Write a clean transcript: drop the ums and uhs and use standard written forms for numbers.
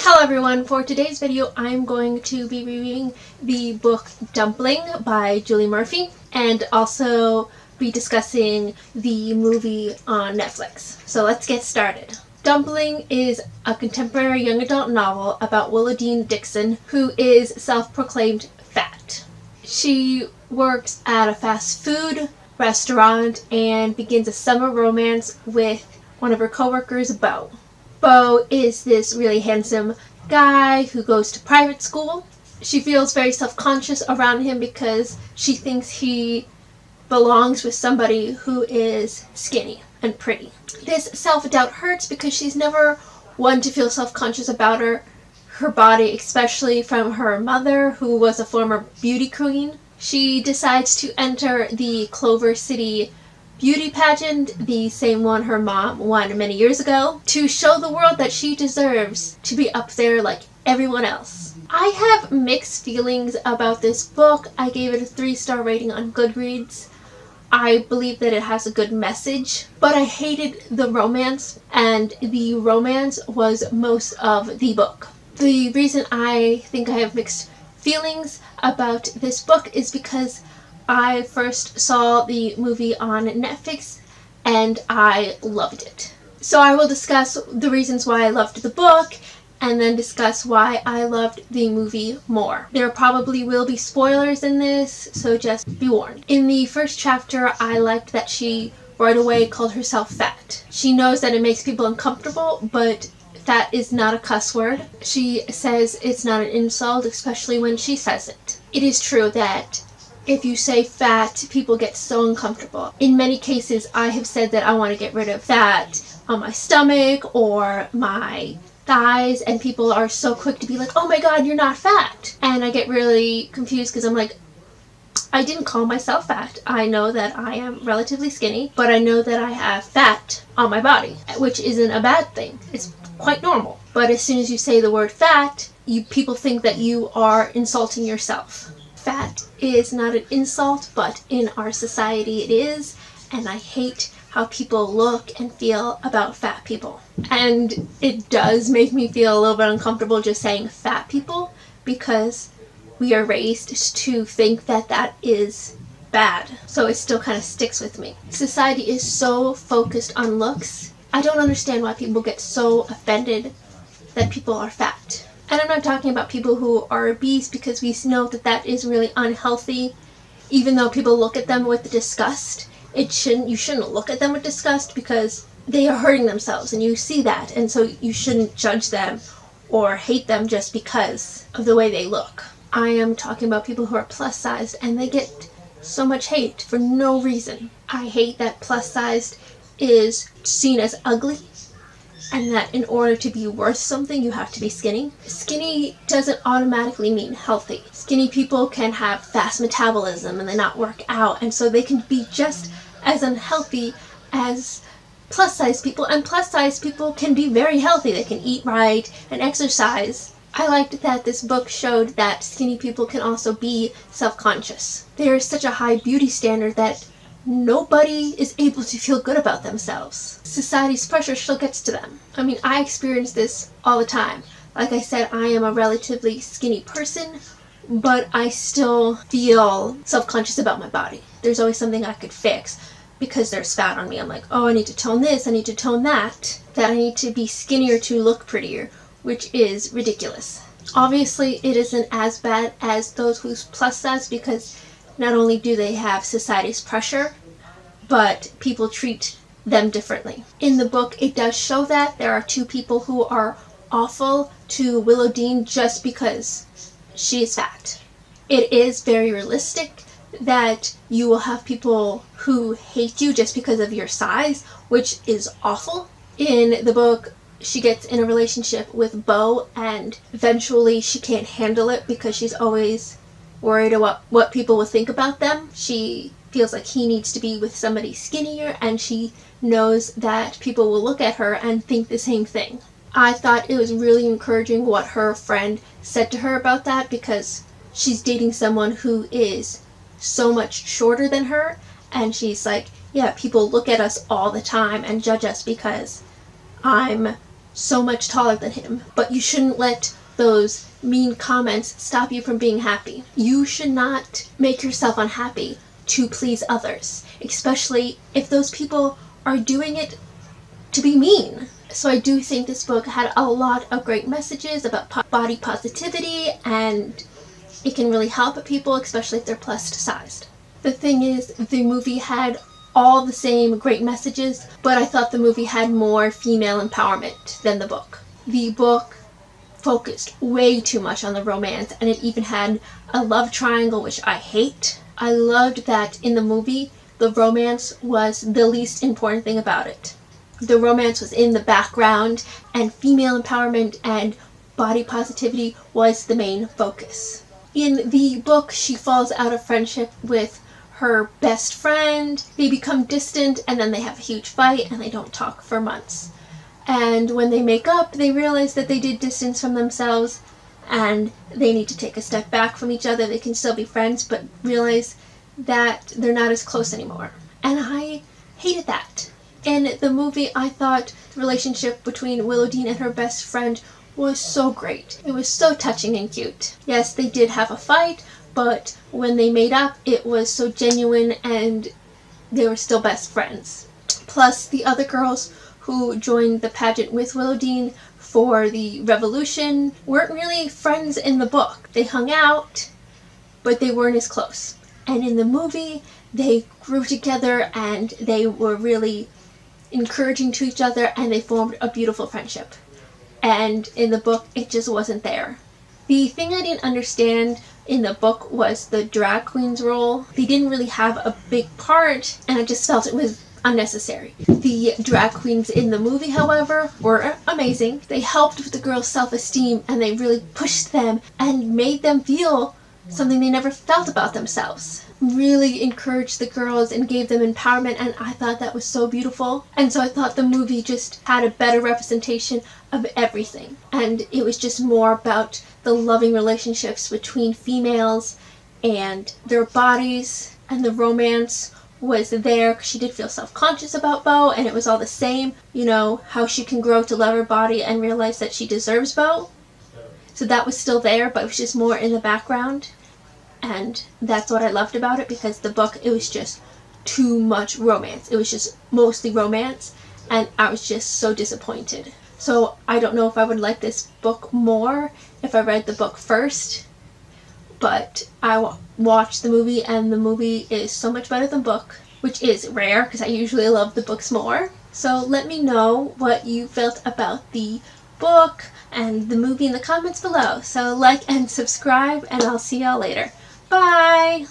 Hello everyone, for today's video I'm going to be reviewing the book Dumplin by Julie Murphy and also be discussing the movie on Netflix. So let's get started. Dumplin is a contemporary young adult novel about Willowdean Dixon, who is self-proclaimed fat. She works at a fast food restaurant and begins a summer romance with one of her coworkers, Beau. Beau is this really handsome guy who goes to private school. She feels very self-conscious around him because she thinks he belongs with somebody who is skinny and pretty. This self-doubt hurts because she's never one to feel self-conscious about her body, especially from her mother, who was a former beauty queen. She decides to enter the Clover City beauty pageant, the same one her mom won many years ago, to show the world that she deserves to be up there like everyone else. I have mixed feelings about this book. I gave it a 3-star rating on Goodreads. I believe that it has a good message, but I hated the romance, and the romance was most of the book. The reason I think I have mixed feelings about this book is because I first saw the movie on Netflix and I loved it. So I will discuss the reasons why I loved the book and then discuss why I loved the movie more. There probably will be spoilers in this, so just be warned. In the first chapter, I liked that she right away called herself fat. She knows that it makes people uncomfortable, but fat is not a cuss word. She says it's not an insult, especially when she says it. It is true that if you say fat, people get so uncomfortable. In many cases, I have said that I want to get rid of fat on my stomach or my thighs, and people are so quick to be like, oh my god, you're not fat. And I get really confused because I'm like, I didn't call myself fat. I know that I am relatively skinny, but I know that I have fat on my body, which isn't a bad thing. It's quite normal. But as soon as you say the word fat, people think that you are insulting yourself. Fat is not an insult, but in our society it is, and I hate how people look and feel about fat people. And it does make me feel a little bit uncomfortable just saying fat people, because we are raised to think that that is bad, so it still kind of sticks with me. Society is so focused on looks. I don't understand why people get so offended that people are fat. And I'm not talking about people who are obese, because we know that that is really unhealthy. Even though people look at them with disgust, you shouldn't look at them with disgust because they are hurting themselves and you see that, and so you shouldn't judge them or hate them just because of the way they look. I am talking about people who are plus sized and they get so much hate for no reason. I hate that plus sized is seen as ugly, and that in order to be worth something, you have to be skinny. Skinny doesn't automatically mean healthy. Skinny people can have fast metabolism and they not work out, and so they can be just as unhealthy as plus-size people, and plus-size people can be very healthy. They can eat right and exercise. I liked that this book showed that skinny people can also be self-conscious. There is such a high beauty standard that nobody is able to feel good about themselves. Society's pressure still gets to them. I mean, I experience this all the time. Like I said, I am a relatively skinny person, but I still feel self-conscious about my body. There's always something I could fix because there's fat on me. I'm like, oh, I need to tone this, I need to tone that I need to be skinnier to look prettier, which is ridiculous. Obviously, it isn't as bad as those who's plus size, because not only do they have society's pressure, but people treat them differently. In the book, it does show that there are 2 people who are awful to Willowdean just because she is fat. It is very realistic that you will have people who hate you just because of your size, which is awful. In the book, she gets in a relationship with Beau, and eventually she can't handle it because she's always worried about what people will think about them. She feels like he needs to be with somebody skinnier, and she knows that people will look at her and think the same thing. I thought it was really encouraging what her friend said to her about that, because she's dating someone who is so much shorter than her, and she's like, yeah, people look at us all the time and judge us because I'm so much taller than him. But you shouldn't let those mean comments stop you from being happy. You should not make yourself unhappy to please others, especially if those people are doing it to be mean. So I do think this book had a lot of great messages about body positivity, and it can really help people, especially if they're plus sized. The thing is, the movie had all the same great messages, but I thought the movie had more female empowerment than the book. The book focused way too much on the romance, and it even had a love triangle, which I hate. I loved that in the movie, the romance was the least important thing about it. The romance was in the background, and female empowerment and body positivity was the main focus. In the book, she falls out of friendship with her best friend. They become distant, and then they have a huge fight, and they don't talk for months. And when they make up, they realize that they did distance from themselves, and they need to take a step back from each other. They can still be friends, but realize that they're not as close anymore. And I hated that. In the movie, I thought the relationship between Willowdean and her best friend was so great. It was so touching and cute. Yes, they did have a fight, but when they made up, it was so genuine, and they were still best friends. Plus, the other girls who joined the pageant with Willowdean for the revolution weren't really friends in the book. They hung out, but they weren't as close. And in the movie, they grew together, and they were really encouraging to each other, and they formed a beautiful friendship. And in the book, it just wasn't there. The thing I didn't understand in the book was the drag queen's role. They didn't really have a big part, and I just felt it was unnecessary. The drag queens in the movie, however, were amazing. They helped with the girls' self-esteem, and they really pushed them and made them feel something they never felt about themselves. Really encouraged the girls and gave them empowerment, and I thought that was so beautiful. And so I thought the movie just had a better representation of everything, and it was just more about the loving relationships between females and their bodies, and the romance was there because she did feel self-conscious about Bo, and it was all the same, you know, how she can grow to love her body and realize that she deserves Bo. So that was still there, but it was just more in the background. And that's what I loved about it, because the book, it was just too much romance. It was just mostly romance, and I was just so disappointed. So I don't know if I would like this book more if I read the book first, but I watched the movie, and the movie is so much better than the book, which is rare because I usually love the books more. So let me know what you felt about the book and the movie in the comments below. So like and subscribe, and I'll see y'all later. Bye!